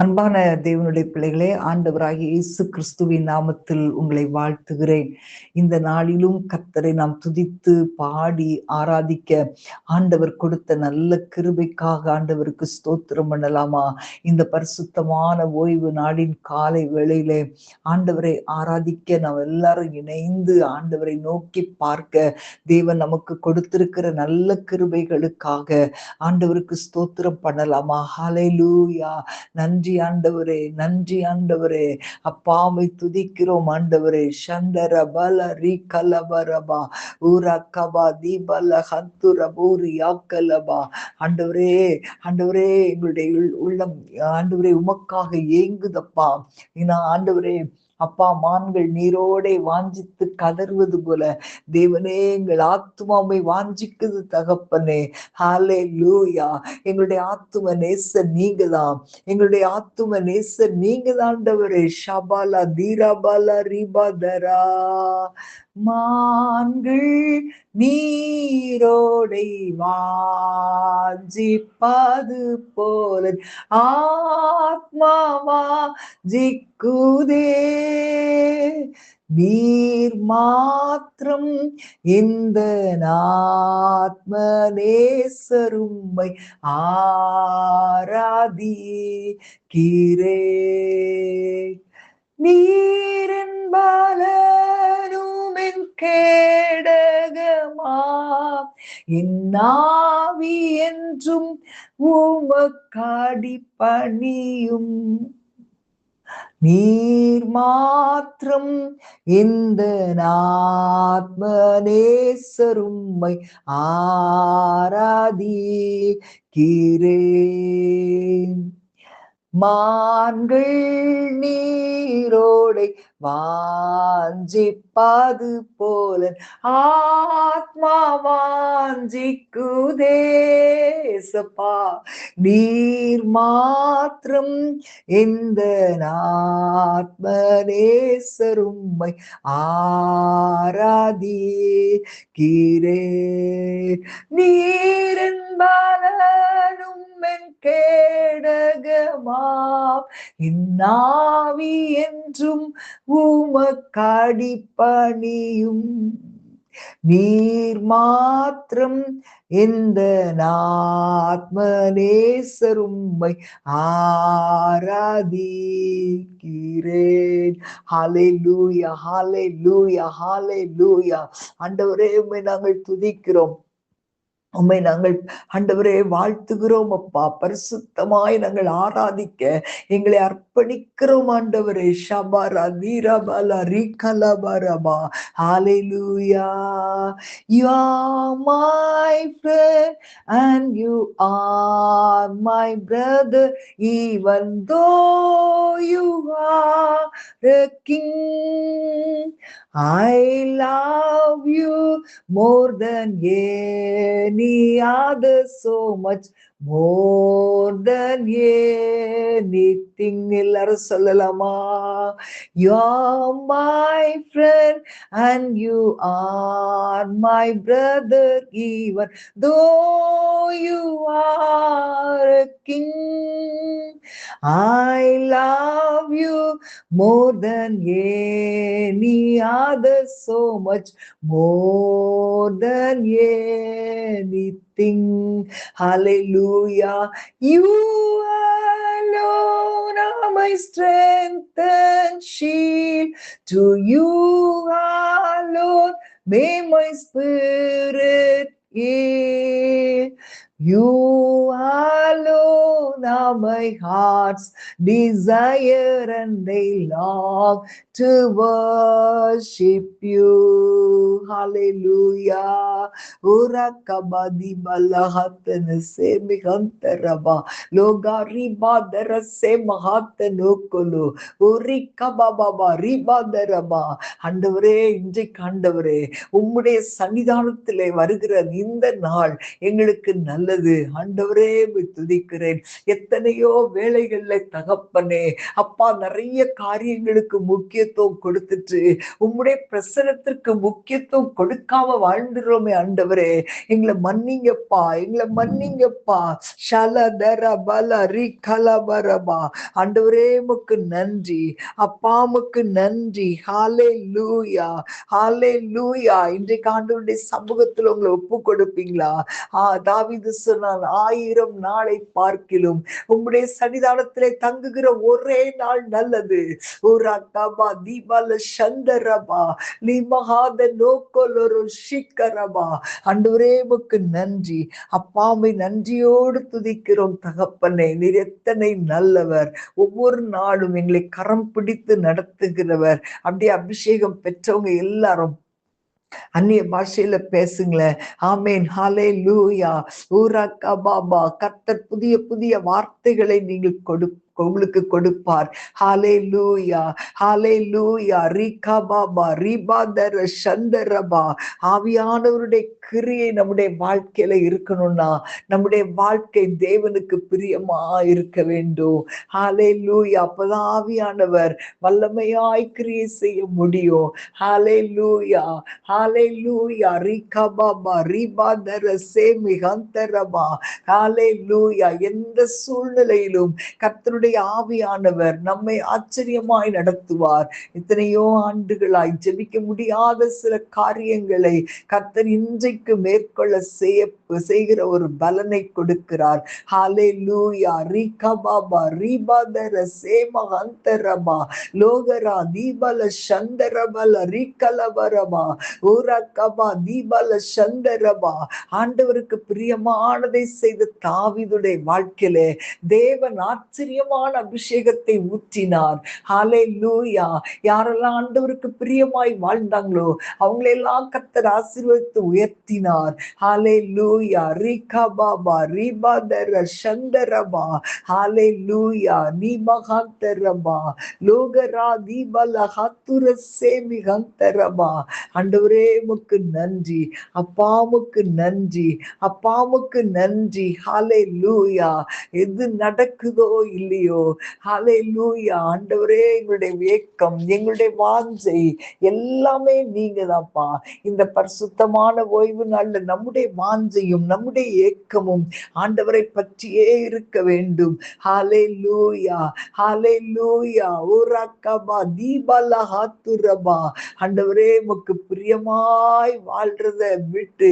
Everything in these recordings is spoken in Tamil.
அன்பான தேவனுடைய பிள்ளைகளே, ஆண்டவராகிய இயேசு கிறிஸ்துவின் நாமத்தில் உங்களை வாழ்த்துகிறேன். இந்த நாளிலும் கர்த்தரை நாம் துதித்து பாடி ஆராதிக்க ஆண்டவர் கொடுத்த நல்ல கிருபைக்காக ஆண்டவருக்கு ஸ்தோத்திரம் பண்ணலாமா? இந்த பரிசுத்தமான ஓய்வு நாளின் காலை வேளையிலே ஆண்டவரை ஆராதிக்க நாம் எல்லாரும் இணைந்து ஆண்டவரை நோக்கி பார்க்க தேவன் நமக்கு கொடுத்திருக்கிற நல்ல கிருபைகளுக்காக ஆண்டவருக்கு ஸ்தோத்திரம் பண்ணலாமா? ஹல்லேலூயா. நன்றி ஆண்டவரே, நன்றி ஆண்டவரே. அப்பாவை துதிக்கிறோம் ஆண்டவரே. சந்தர பல ரி கலபரபா ஊரா கபா தீபல ஹந்துரபூரி யாக்கலபா. ஆண்டவரே, ஆண்டவரே, எங்களுடைய உள்ளம் ஆண்டவரே உமக்காக ஏங்குதப்பா. ஆண்டவரே அப்பா, மான்கள் நீரோடே வாஞ்சித்து கதறுவது போல தேவனே எங்கள் ஆத்துமாவை வாஞ்சிக்குது தகப்பனே. ஹல்லேலூயா. எங்களுடைய ஆத்தும நேசர் நீங்கதான், எங்களுடைய ஆத்தும நேசர் நீங்கதான் ஆண்டவரே. ஷபாலா தீராபாலா ரிபாதரா. மான்கள் நீரோடை வாஞ்சிப்பது போல ஆத்மாவா ஜிக்குதே. நீர் மாத்திரம் இந்த ஆத்ம நேசரும்மை ஆராதிக்கிறே. நீரின் பலனுமென் கேடகமா இன்னாவி என்றும் உமக்காடி பணியும். நீர் மாத்திரம் இந்த ஆத்ம நேசரும்மை ஆராதிக்கிறேன். மான்கள் நீரோடை வாஞ்சிப்பது போல ஆத்மா வாஞ்சிக்குதேசப்பா. நீர் மாத்திரம் எந்த ஆத்ம நேசரும்மை ஆராதிக்கிறேன். நீரின் பலனும் கேடகமா இன்னாவி என்றும் உமக்காடி பணியும். நீர் மாத்திரம் எந்த ஆத்ம நேசரும்மை ஆராதிக்கிறேன். ஹல்லேலூயா, ஹல்லேலூயா, ஹல்லேலூயா. ஆண்டவரே உம்மை நாங்கள் துதிக்கிறோம், உம்மை நாங்கள் ஆண்டவரே வாழ்த்துகிறோம் அப்பா. பரிசுத்தமாய் நாங்கள் ஆராதிக்க எங்களை அர்ப்பணிக்கிறோம் ஆண்டவரே. ஷபரா தீரபல ரிகலபரபா. ஹல்லேலூயா. You are my friend and you are my brother, even though you are a king. I love you more than any other, so much more than anything. எல்லாரும் சொல்லலாமா? You are my friend and you are my brother, even though you are a king. I love you more than any other, so much more than anything. Hallelujah. You alone are my strength and shield. To you alone may my spirit yield. You alone are my heart's desire, and they long to worship you. Hallelujah. Ora kabadi balahatana se mihantaraba loga ribadara se mahatanokolo ori kababa ribadaraba. ஆண்டவரே, இன்றைக்கு ஆண்டவரே உம்முடைய சன்னிதானத்திலே வருகிற இந்த நாள் எங்களுக்கு நல்லது. ஆண்டவரே துதிக்கிறேன். எத்தனை எத்தனையோ வேலைகள்ல தகப்பனே அப்பா நிறைய காரியங்களுக்கு முக்கியத்துவம் கொடுத்துட்டு உம்முடைய பிரசனத்திற்கு முக்கியத்துவம் கொடுக்காம வாழ்ந்துடுறோமே ஆண்டவரே, எங்களை மன்னிங்கப்பா, எங்களை மன்னிங்கப்பா. ஷலதர பல ரி கலபரபா. ஆண்டவரே உமக்கு நன்றி, அப்பாவுக்கு நன்றி. ஹாலே லூயா, ஹாலே லூயா. இன்றைக்கு ஆண்டவருடைய சமூகத்துல உங்களை ஒப்பு கொடுப்பீங்களா? தாவீது சொன்னான், 1000 நாளை பார்க்கிலும் உம்முடைய சன்னிதானத்திலே தங்குகிற ஒரே நாள் நல்லது. ஒரு கபா தீபால சந்தரபா லிமஹாத நோக்கொலொரு ஷிக்கரபா. ஆண்டவரே உமக்கு நன்றி, அப்பாவை நன்றியோடு துதிக்கிறோம் தகப்பனே. நீர் எத்தனை நல்லவர், ஒவ்வொரு நாளும் எங்களை கரம் பிடித்து நடத்துகிறவர். அப்படியே அபிஷேகம் பெற்றவங்க எல்லாரும் அந்நிய பாஷையில பேசுங்களேன். ஆமேன், ஹாலே லூயா. ஊரா கபாபா. கர்த்தர் புதிய புதிய வார்த்தைகளை நீங்கள் உங்களுக்கு கொடுப்பார். ஹாலே லூயா, ஹாலே லூயா. ரீகா பாபா ரீபாதர சந்தரபா. ஆவியானவருடைய கிரியை நம்முடைய வாழ்க்கையில இருக்கணும்னா நம்முடைய வாழ்க்கை தேவனுக்கு பிரியமா இருக்க வேண்டும். ஹாலே லூயா. அப்பதான் ஆவியானவர் வல்லமையாய் கிரியை செய்ய முடியும். ஹாலே லூயா, ஹாலே லூயா. ரீகா பாபா ரீபாதர சேமி ஹந்தரபா. ஹாலே லூயா. எந்த சூழ்நிலையிலும் கர்த்தருடைய ஆவியானவர் நம்மை ஆச்சரியமாய் நடத்துவார். எத்தனையோ ஆண்டுகளாய் ஜெபிக்க முடியாத சில காரியங்களை கர்த்தர் இன்றைக்கு மேற்கொள்ள செய்கிற ஒரு பலனை கொடுக்கிறார். ஹாலே லூயா. ரீகா பாபா ரீபாதர சேமஹந்தரபா லோகரா தீபல சந்தரபல ரீகலபரபா ஊரகபா தீபல சந்தரபா. ஆண்டவருக்கு பிரியமானதை செய்த தாவீதுடைய வாழ்க்கையிலே தேவன் ஆச்சரியமான அபிஷேகத்தை ஊற்றினார். ஹாலே லூயா. யாரெல்லாம் ஆண்டவருக்கு பிரியமாய் வாழ்ந்தாங்களோ அவங்களெல்லாம் கர்த்தர் ஆசீர்வதித்து உயர்த்தினார். ஹாலே லூயா. ரீகா பாபா ரீபாதர சந்தரபா. ஹாலே லூயா. நீமகாந்தரபா லோகரா தீபல ஹத்துர சேமி ஹந்தரபா. ஆண்டவரே உமக்கு நன்றி, அப்பாவுக்கு நன்றி, அப்பாவுக்கு நன்றி. ஹாலே லூயா. எது நடக்குதோ இல்லையோ, ஹாலே லூயா. ஆண்டவரே எங்களுடைய ஏக்கம், எங்களுடைய வாஞ்சை எல்லாமே நீங்க தான்ப்பா. இந்த பரிசுத்தமான ஓய்வு நாள்ல நம்முடைய வாஞ்சையும் நம்முடைய ஏக்கமும் ஆண்டவரை பற்றியே இருக்க வேண்டும். ஹாலே லூயா, ஹாலே லூயா. ஊராக்கபா தீபலா ஹாத்துரபா. ஆண்டவரே உமக்கு பிரியமாய் வாழ்றத விட்டு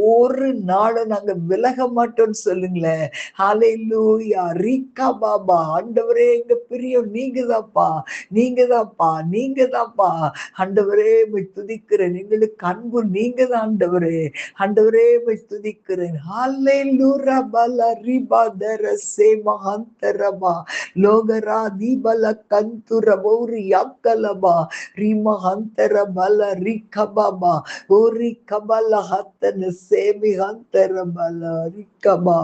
ஒரு நாளும் நாங்க விலக மாட்டோம்னு சொல்லுங்களேன். ஹாலே லூயா. ரீகா பாபா. ஆண்டவரே எங்க பிரியம் நீங்கதான்ப்பா, நீங்கதான்ப்பா, நீங்கதான்ப்பா. ஆண்டவரே உம்மை துதிக்கிறேன். எங்களுக்கு அன்பு நீங்கதான் ஆண்டவரே. ஆண்டவரே உம்மை துதிக்கிறேன். ஹாலே லூரா பல ரிபாதர சேமஹந்தரபா லோகரா தீபல கந்துரபௌரி யாக்கலபா ரிமஹந்தரபல ரிகபாபா ஓரி கபல ஹத்தன சேமிஹந்தரபல ரிகபா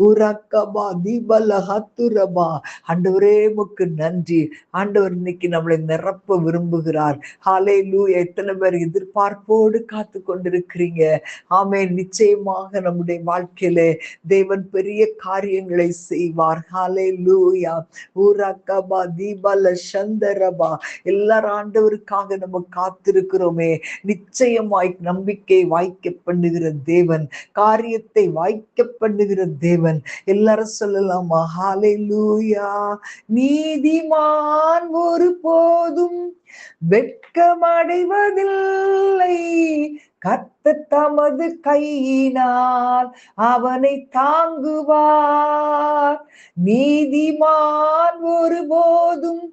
உரக்கபா தீபல ஹத்துரபா. ஆண்டவரே உமக்கு நன்றி. ஆண்டவர் இன்னைக்கு நம்மளை நிரப்ப விரும்புகிறார். ஹாலே லூயா. எத்தனை பேர் எதிர்பார்ப்போடு காத்து கொண்டிருக்கிறீங்க? ஆமென். நிச்சயமாக நம்முடைய வாழ்க்கையில தேவன் பெரிய காரியங்களை செய்வார். ஹாலே லூயா. ஊரக்கபா தீபல சந்தரபா. எல்லாரும் ஆண்டவருக்காக நம்ம காத்திருக்கிறோமே. நிச்சயமாய் நம்பிக்கை வாய்க்க பண்ணுகிற தேவன், காரியத்தை வாய்க்க பண்ணுகிற தேவன். எல்லாரும் சொல்லலாமா? ஹாலே லூயா. நீதிமான் ஒரு போதும் வெட்கமடைவதில்லை, கர்த்தர் தமது கையினால் அவனை தாங்குவார். நீதிமான் ஒருபோதும்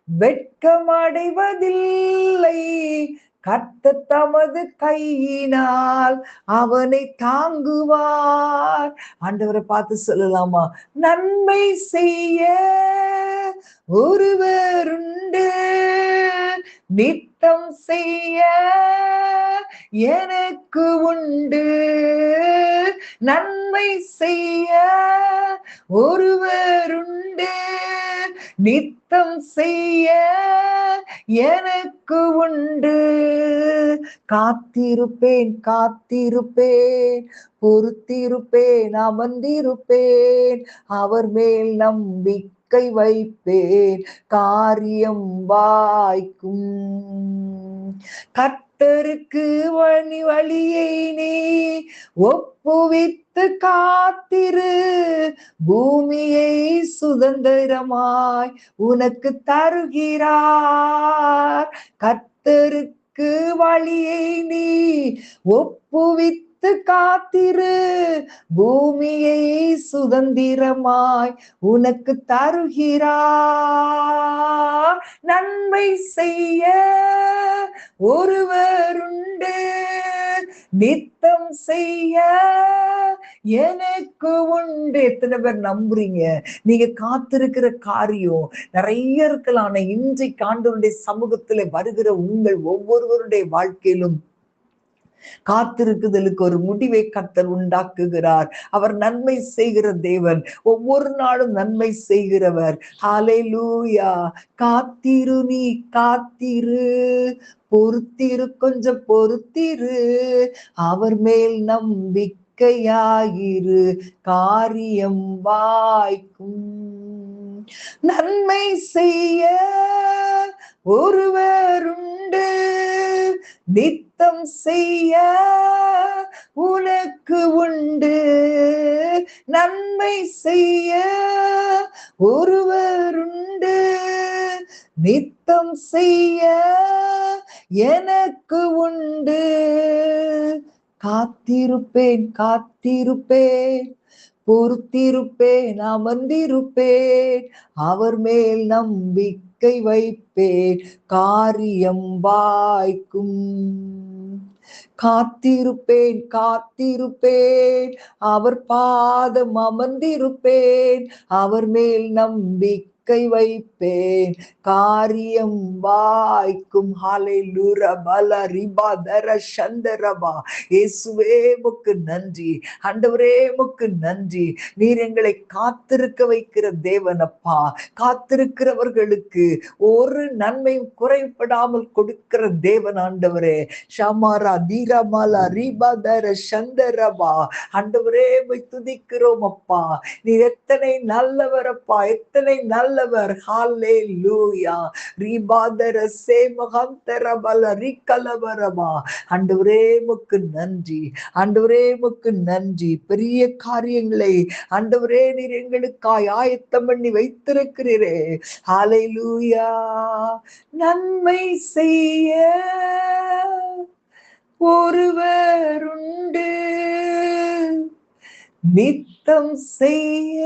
வெட்கமடைவதில்லை, கர்த்தர் தமது கையினால் அவனை தாங்குவார். ஆண்டவரை பார்த்து சொல்லலாமா? நன்மை செய்ய ஒருவருண்டு, நித்தம் செய்ய எனக்கு உண்டு. நன்மை செய்ய ஒருவருண்டு, நித்தம் நித்தம் செய்ய எனக்கு உண்டு. காத்திருப்பேன் காத்திருப்பேன், பொறுத்திருப்பேன் அமர்ந்திருப்பேன், அவர் மேல் நம்பிக்கை வைப்பேன், காரியம் வாய்க்கும். கர்த்தருக்கு வழியை நீ ஒப்புவித்து காத்திரு, பூமியை சுதந்திரமாய் உனக்கு தருகிறார். கர்த்தருக்கு வழியை நீ ஒப்புவித்து காத்திரு, பூமியை சுதந்திரமாய் உனக்கு தருகிறார். நன்மை செய்ய ஒருவருண்டு, நித்தம் செய்ய எனக்கு உண்டு. எத்தனை பேர் நம்புறீங்க? நீங்க காத்திருக்கிற காரியம் நிறைய இருக்கலாம். ஆனா இன்றைக்கு ஆண்டவருடைய சமூகத்துல வருகிற உங்கள் ஒவ்வொருவருடைய வாழ்க்கையிலும் காத்திருக்குதலுக்கு ஒரு முடிவை கர்த்தர் உண்டாக்குகிறார். அவர் நன்மை செய்கிற தேவன், ஒவ்வொரு நாளும் நன்மை செய்கிறவர். ஹல்லேலூயா. காத்திரு, நீ காத்திரு, பொறுத்திரு, கொஞ்சம் பொறுத்திரு, அவர் மேல் நம்பிக்கையாயிரு, காரியம் வாய்க்கும். நன்மை செய்ய ஒருவருண்டு, நித்தம் செய்ய உனக்கு உண்டு. நன்மை செய்ய ஒருவருண்டு, நித்தம் செய்ய எனக்கு உண்டு. காத்திருப்பேன் காத்திருப்பேன், பொறுத்திருப்பேன் அமர்ந்திருப்பேன், அவர் மேல் நம்பிக்கை வைப்பேன், காரியம் வாய்க்கும். காத்திருப்பேன் காத்திருப்பேன், அவர் பாதம் அமர்ந்திருப்பேன், அவர் மேல் நம்பிக்கை வைப்பேன், காரியம் வாய்க்கும். ஹல்லேலூயா. பல ரிபா தர சந்தரபா. இயேசுவே உமக்கு நன்றி. ஆண்டவரே உமக்கு நன்றி. நீர் எங்களை காத்திருக்க வைக்கிற தேவன் அப்பா. காத்திருக்கிறவர்களுக்கு ஒரு நன்மையும் குறைபடாமல் கொடுக்கிற தேவன் ஆண்டவரே. ஷமாரா தீரமாலா ரிபா தர சந்தரபா. ஆண்டவரே உம்மை துதிக்கிறோம் அப்பா. நீர் எத்தனை நல்லவர் அப்பா, எத்தனை நல்லவர். ஹல்லேலூயா. ரிபாதர சேமஹந்தரபல ரிகலவரபா. ஆண்டவரே உமக்கு நன்றி. ஆண்டவரே உமக்கு நன்றி. பெரிய காரியங்களை ஆண்டவரே நீர் எங்களுக்காய் ஆயத்தம் பண்ணி வைத்திருக்கிறீரே. ஹல்லேலூயா. நன்மை செய்ய ஒருவருண்டு, நித்தம் செய்ய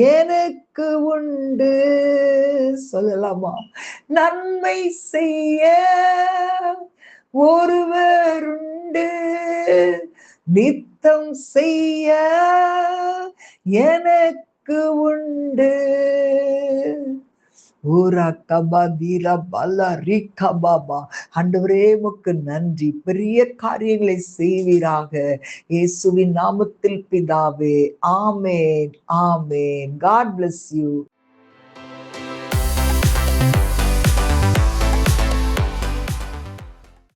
எனக்கு உண்டு. சொல்லலாமா? நன்மை செய்ய ஒருவருண்டு, நித்தம் செய்ய எனக்கு உண்டு. ஊரா கபாதீரா பல ரிகபாபா. ஆண்டவரே உமக்கு நன்றி. பெரிய காரியங்களை செய்வீராக, இயேசுவின் நாமத்தில் பிதாவே. ஆமென் ஆமென். God bless you.